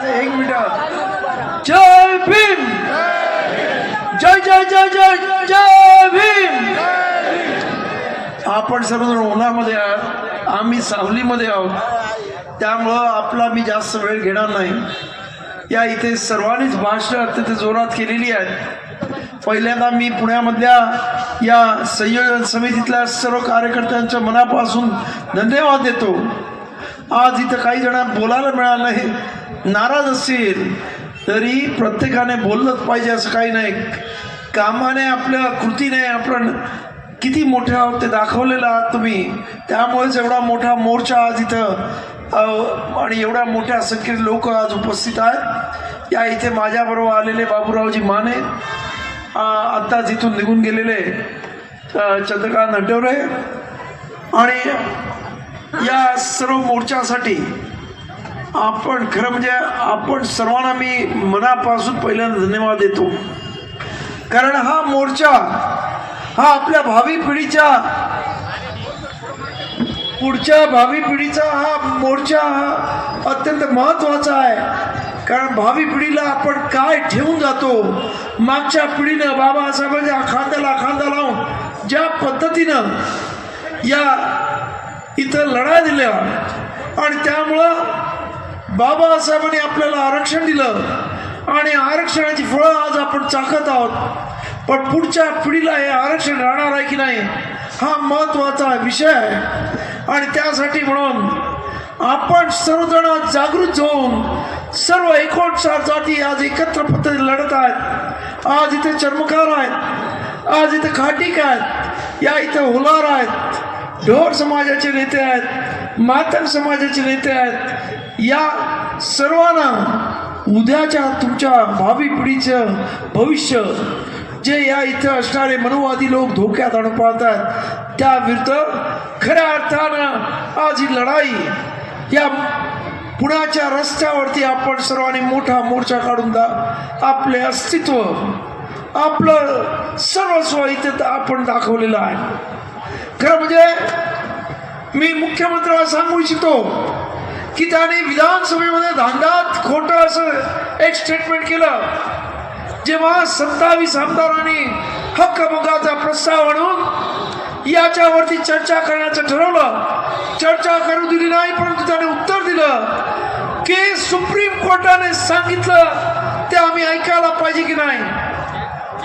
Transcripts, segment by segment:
एक मिनिट. जय भीम. जय जय जय जय जय भीम. आपण सर्वजण उन्हामध्ये आहात, आम्ही सावलीमध्ये आहोत, त्यामुळं आपला मी जास्त वेळ घेणार नाही. या इथे सर्वांनीच भाषणं अत्यंत जोरात केलेली आहेत. पहिल्यांदा मी पुण्यामधल्या या संयोजन समितीतल्या सर्व कार्यकर्त्यांच्या मनापासून धन्यवाद देतो. आज इथं काही जण बोलायला मिळालं नाही, नाराज असतील तरी प्रत्येकाने बोललंच पाहिजे असं काही नाही. कामाने आपल्या कृतीने आपण किती मोठे आहोत ते दाखवलेलं आहात तुम्ही. त्यामुळेच एवढा मोठा मोर्चा आज इथं आणि एवढ्या मोठ्या संख्येत लोक आज उपस्थित आहेत. या इथे माझ्याबरोबर आलेले बाबूरावजी माने, आत्ताच इथून निघून गेलेले चंद्रकांत नटवरे, आणि या सर्व मोर्चासाठी आपण खरं म्हणजे आपण सर्वांना मी मनापासून पहिल्यांदा धन्यवाद देतो. कारण हा मोर्चा हा आपल्या भावी पिढीच्या पुढच्या भावी पिढीचा हा मोर्चा हा अत्यंत महत्त्वाचा आहे. कारण भावी पिढीला आपण काय ठेवून जातो, मागच्या पिढीनं बाबासाहेबांच्या खांद्याला खांदा लावून ज्या पद्धतीनं या इथं लढा दिल्या आणि त्यामुळं बाबासाहेबांनी आपल्याला आरक्षण दिलं आणि आरक्षणाची फळं आज आपण चाखत आहोत. पण पुढच्या पिढीला हे आरक्षण राहणार आहे की नाही हा महत्त्वाचा विषय आहे. आणि त्यासाठी म्हणून आपण सर्वजण जागृत होऊन सर्व 59 जाती आज एकत्र पद्धतीने लढत आहेत. आज इथे चर्मकार आहेत, आज इथे खाटीक आहेत, या इथे हुलार आहेत, ढोर समाजाचे नेते आहेत, मातंग समाजाचे नेते आहेत. या सर्वांना उद्याच्या तुमच्या भावी पिढीचं भविष्य जे या इथे असणारे मनुवादी लोक धोक्यात आणून पाहतात त्या विरुद्ध खऱ्या अर्थानं आज ही लढाई या पुण्याच्या रस्त्यावरती आपण सर्वांनी मोठा मोर्चा काढून आपले अस्तित्व आपलं सर्वस्व इथे आपण दाखवलेलं आहे. खरं म्हणजे मी मुख्यमंत्र्याला सांगू इच्छितो की त्याने विधानसभेमध्ये धांदात खोटं असं एक स्टेटमेंट केलं. जेव्हा 27 आमदारांनी हक्कभंगाचा प्रस्ताव आणून याच्यावरती चर्चा करण्याचं ठरवलं, चर्चा करू दिली नाही, परंतु त्याने उत्तर दिलं की सुप्रीम कोर्टाने सांगितलं ते आम्ही ऐकायला पाहिजे की नाही.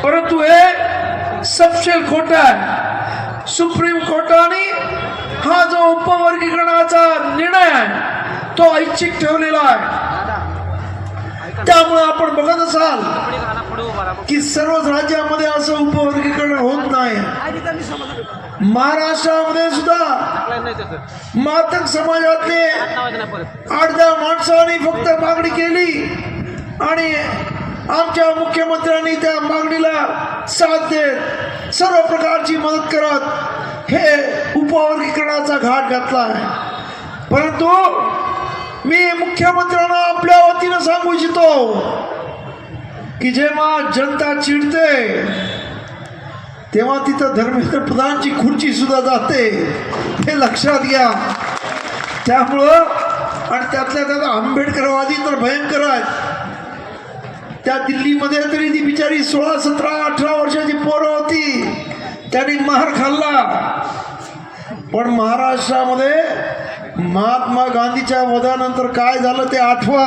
परंतु हे सपशेल खोटं आहे. सुप्रीम कोर्टाने हा जो उपवर्गीकरणाचा निर्णय आहे तो ऐच्छिक ठेवलेला आहे. त्यामुळे आपण बघत असाल की सर्वच राज्यामध्ये असं उपवर्गीकरण होत नाही. महाराष्ट्रामध्ये सुद्धा मातंग समाजातले 8-10 माणसांनी फक्त मागणी केली आणि आमच्या मुख्यमंत्र्यांनी त्या मागणीला साथ देत सर्व प्रकारची मदत करत हे उपवर्गीकरणाचा घाट घातला आहे. परंतु मी मुख्यमंत्र्यांना आपल्या वतीनं सांगू इच्छितो की जेव्हा जनता चिडते तेव्हा तिथं धर्मेंद्र प्रधानची खुर्ची सुद्धा जाते, हे लक्षात घ्या. त्यामुळं आणि त्यातल्या त्यात आंबेडकरवादी तर भयंकर आहेत. त्या दिल्लीमध्ये तरी ती बिचारी 16, 17, 18 वर्षाची पोरं होती, त्यांनी मार खाल्ला. पण महाराष्ट्रामध्ये महात्मा गांधीच्या वधानंतर काय झालं ते आठवा.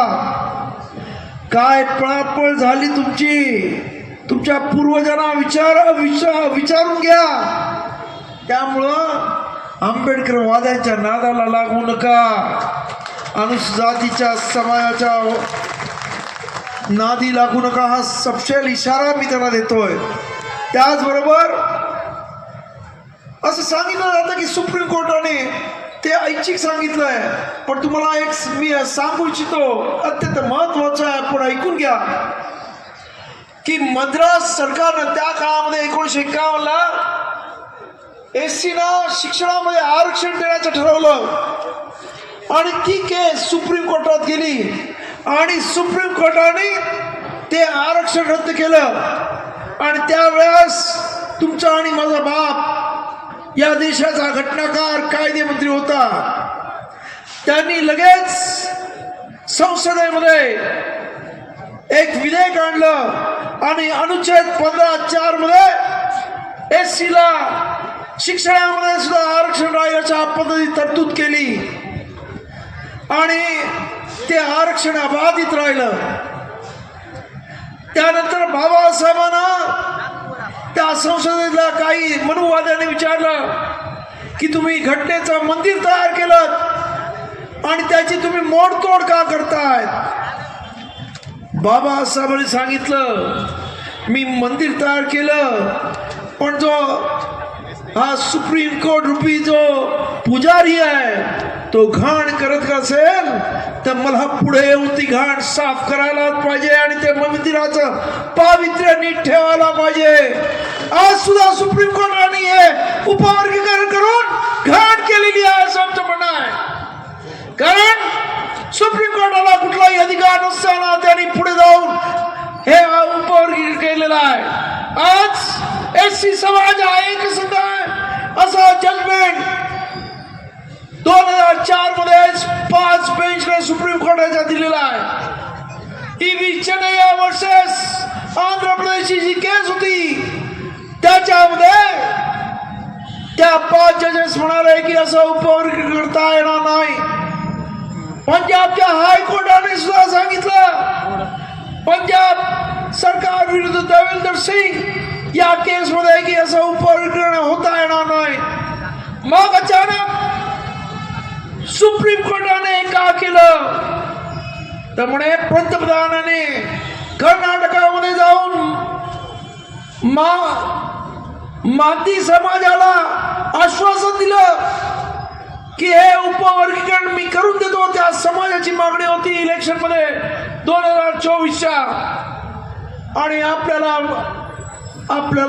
काय पळापळ झाली तुमच्या पूर्वजांना विचारून घ्या. त्यामुळं आंबेडकरवाद्यांच्या नादाला लागू नका, अनुसूचित समाजाच्या नादी लागू नका, हा सपशेल इशारा मी त्यांना देतोय. त्याचबरोबर असं सांगितलं जातं की सुप्रीम कोर्टाने ते ऐच्छिक सांगितलंय. पण तुम्हाला एक मी सांगू इच्छितो, अत्यंत महत्वाचं आहे, आपण ऐकून घ्या की मद्रास सरकारनं त्या काळामध्ये 1951ला एससीना शिक्षणामध्ये आरक्षण देण्याचं ठरवलं आणि ती केस सुप्रीम कोर्टात गेली आणि सुप्रीम कोर्टाने ते आरक्षण रद्द केलं. आणि त्यावेळेस तुमचा आणि माझा बाप या देशाचा घटनाकार कायदेमंत्री होता, त्यांनी लगेच संसदेमध्ये एक विधेयक आणलं आणि अनुच्छेद 15(4) मध्ये SC ला शिक्षणामध्ये सुद्धा आरक्षण राहण्याच्या पद्धतीत तरतूद केली आणि ते आरक्षण अबाधित राहिलं. त्यानंतर बाबासाहेबांना त्या संसदेतल्या काही मनुवाद्यांनी विचारलं की तुम्ही घटनेचं मंदिर तयार केलं आणि त्याची तुम्ही मोडतोड का करताय? बाबासाहेबांनी सांगितलं मी मंदिर तयार केलं, पण जो हा सुप्रीम कोर्ट रूपी जो पुजारी आहे तो घाण करत असेल तर मला पुढे येऊन ती घाण साफ करायलाच पाहिजे आणि ते मंदिराचं पावित्र्य नीट ठेवायला पाहिजे. आज सुद्धा सुप्रीम कोर्टाने हे उपवर्गीकरण करून घाण केलेली आहे असं आमचं म्हणणं आहे. कारण सुप्रीम कोर्टाला कुठलाही अधिकार नसताना त्यांनी पुढे जाऊन हे उपवर्गीकरण केलेलं आहे. आज SC समाज हा एक संघ आहे असा जजमेंट 2004 मध्ये 5 बेंचने सुप्रीम कोर्टाच्या दिलेला आहे. EV चेन्नैया वर्सेस आंध्र प्रदेशची जी केस होती त्याच्यामध्ये त्या 5 जजेस म्हणाले की असं उपवर्गीकरण करता येणार नाही. पंजाबच्या हायकोर्टाने सुद्धा सांगितलं पंजाब सरकार विरुद्ध देवेंद्र सिंग या केसमध्ये की असं उपवर्गीकरण होता येणार नाही. मग अचानक सुप्रीम कोर्टाने का केलं तर म्हणे पंतप्रधानाने कर्नाटकामध्ये जाऊन माती समाजाला आश्वासन दिलं की हे उपवर्गीकरण मी करून देतो. त्या समाजाची मागणी होती इलेक्शन मध्ये 2024च्या. आणि आपल्याला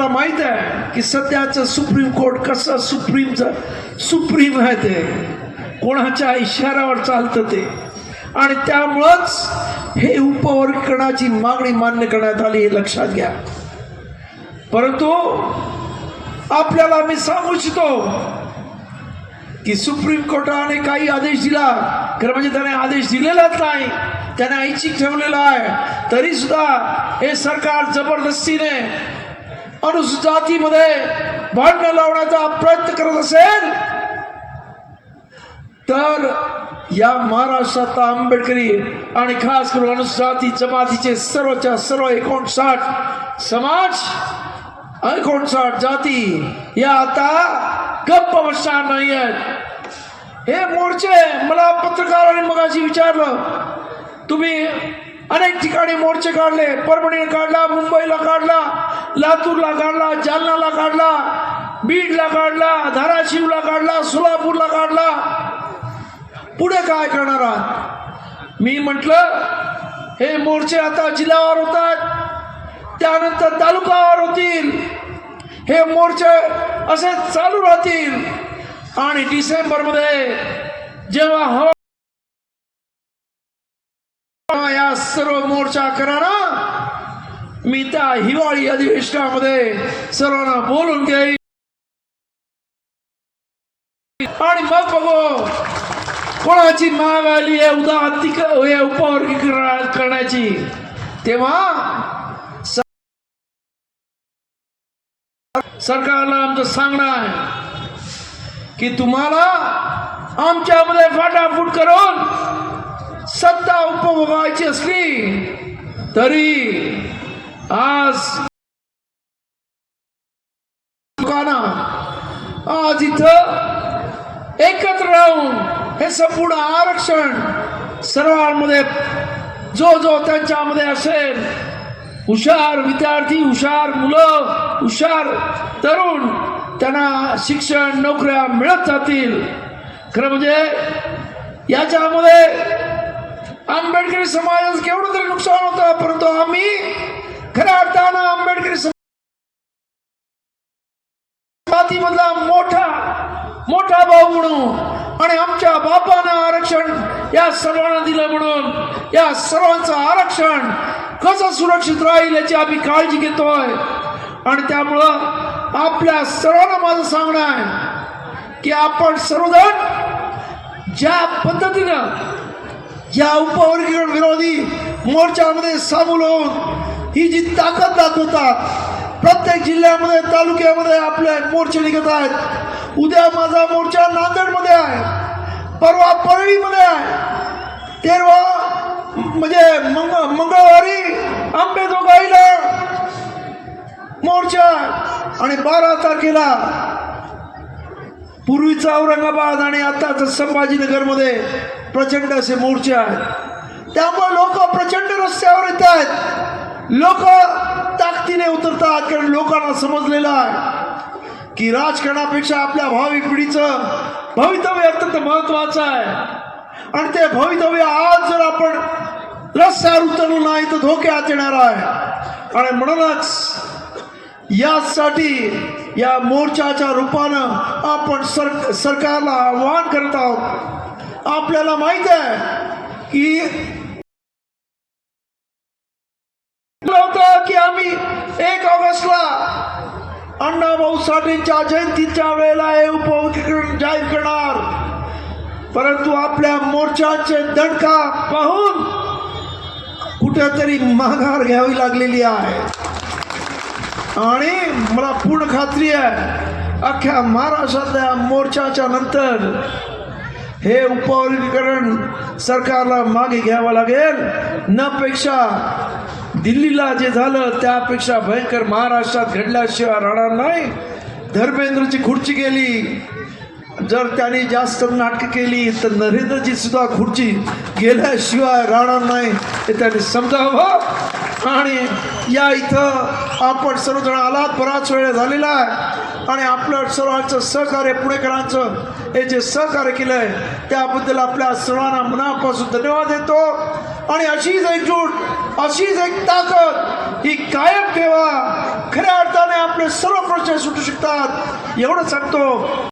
माहित आहे की सध्याचं सुप्रीम कोर्ट कसं सुप्रीम आहे, ते कोणाच्या इशाऱ्यावर चालतं ते. आणि त्यामुळंच हे उपवर्गीकरणाची मागणी मान्य करण्यात आली हे लक्षात घ्या. परंतु आपल्याला मी सांगू इच्छितो की सुप्रीम कोर्टाने काही आदेश दिला खरं म्हणजे त्याने आदेश दिलेलाच नाही, त्याने ऐच्छिक ठेवलेला आहे. तरी सुद्धा हे सरकार जबरदस्तीने अनुसूचित जातीमध्ये भांडण लावण्याचा प्रयत्न करत असेल तर या महाराष्ट्रात आंबेडकरी आणि खास करून अनुसूचित जाती जमातीचे सर्वच्या सर्व 59 समाज 59 जाती या आता गप्प बसणार नाही आहेत. हे मोर्चे मला पत्रकारांनी मगाशी विचारलं तुम्ही अनेक ठिकाणी मोर्चे काढले, परभणीला काढला, मुंबईला काढला, लातूरला काढला, जालनाला काढला, बीडला काढला, धाराशिवला काढला, सोलापूरला काढला, पुढे काय करणार आहात? मी म्हटलं हे मोर्चे आता जिल्ह्यावर होतात, त्यानंतर तालुकावर होतील, हे मोर्चे असे चालू राहतील आणि डिसेंबर मध्ये जेव्हा हवा या सर्व मोर्चा करणार मी त्या हिवाळी अधिवेशनामध्ये सर्वांना बोलून घेईन आणि मग बघू कोणाची माग आली आहे उपवर्गीकरण करण्याची. तेव्हा सरकारला आमचं सांगणं आहे की तुम्हाला आमच्यामध्ये फाटाफूट करून सत्ता उपभोगायची असली तरी आज इथं एकत्र राहून हे संपूर्ण आरक्षण सर्वांमध्ये जो त्यांच्यामध्ये असेल, हुशार विद्यार्थी, हुशार मुलं, हुशार तरुण, त्यांना शिक्षण नोकऱ्या मिळत जातील. खरं म्हणजे याच्यामध्ये आंबेडकरी समाजाचं केवढं तरी नुकसान होतं, परंतु आम्ही खऱ्या अर्थानं आंबेडकरी समाजामधला मोठा भाऊ म्हणून आणि आमच्या बापानं आरक्षण या सर्वांना दिलं म्हणून या सर्वांचं आरक्षण कसं सुरक्षित राहील याची आम्ही काळजी घेतोय. आणि त्यामुळं आपल्या सर्वांना माझं सांगणं आहे की आपण सर्वजण ज्या पद्धतीनं या उपवर्गीकरण विरोधी मोर्चामध्ये सामील होऊन ही जी ताकद दाखवतात, प्रत्येक जिल्ह्यामध्ये तालुक्यामध्ये आपले मोर्चे निघत आहेत. उद्या माझा मोर्चा नांदेडमध्ये आहे, परवा परळीमध्ये आहे, 13 म्हणजे मंगळवारी अंबेजोगाईला मोर्चा आणि 12 तारखेला पूर्वीचा औरंगाबाद आणि आताच संभाजीनगरमध्ये प्रचंड असे मोर्चे आहेत. त्यामुळे लोक प्रचंड रस्त्यावर येत आहेत, लोक ताकदीने उतरतात. कारण लोकांना समजलेलं आहे की राजकारणापेक्षा आपल्या भावी पिढीचं भवितव्य अत्यंत महत्वाचं आहे आणि ते भवितव्य आज जर आपण रस्त्यावर उतरलो नाही तर धोक्यात येणार आहे. आणि म्हणूनच यासाठी या मोर्चाच्या रूपानं आपण सरकारला आवाहन करत आहोत. आपल्याला माहित आहे की होतं की आम्ही 1 ऑगस्टला अण्णाभाऊ साठेंच्या जयंतीच्या वेळेला हे उपवर्गीकरण जाहीर करणार, परंतु आपल्या मोर्चाचे दणका पाहून कुठेतरी माघार घ्यावी लागलेली आहे. आणि मला पूर्ण खात्री आहे अख्ख्या महाराष्ट्रातल्या मोर्चाच्या नंतर हे उपवर्गीकरण सरकारला मागे घ्यावं लागेल. नपेक्षा दिल्लीला जे झालं त्यापेक्षा भयंकर महाराष्ट्रात घडल्याशिवाय राहणार नाही. धर्मेंद्रची खुर्ची गेली, जर त्यांनी जास्त नाटकं केली तर नरेंद्रची सुद्धा खुर्ची गेल्याशिवाय राहणार नाही हे त्यांनी समजावं. आणि या इथं आपण सर्वजण आलात, बराच वेळ झालेला आहे आणि आपलं सर्वांचं सहकार्य पुणेकरांचं हे जे सहकार्य केलं आहे त्याबद्दल आपल्या सर्वांना मनापासून धन्यवाद देतो. आणि अशीच एकजूट, अशीच एक ताकद ही कायम ठेवा. खऱ्या अर्थाने आपले सर्व प्रश्न सुटू शकतात एवढं सांगतो.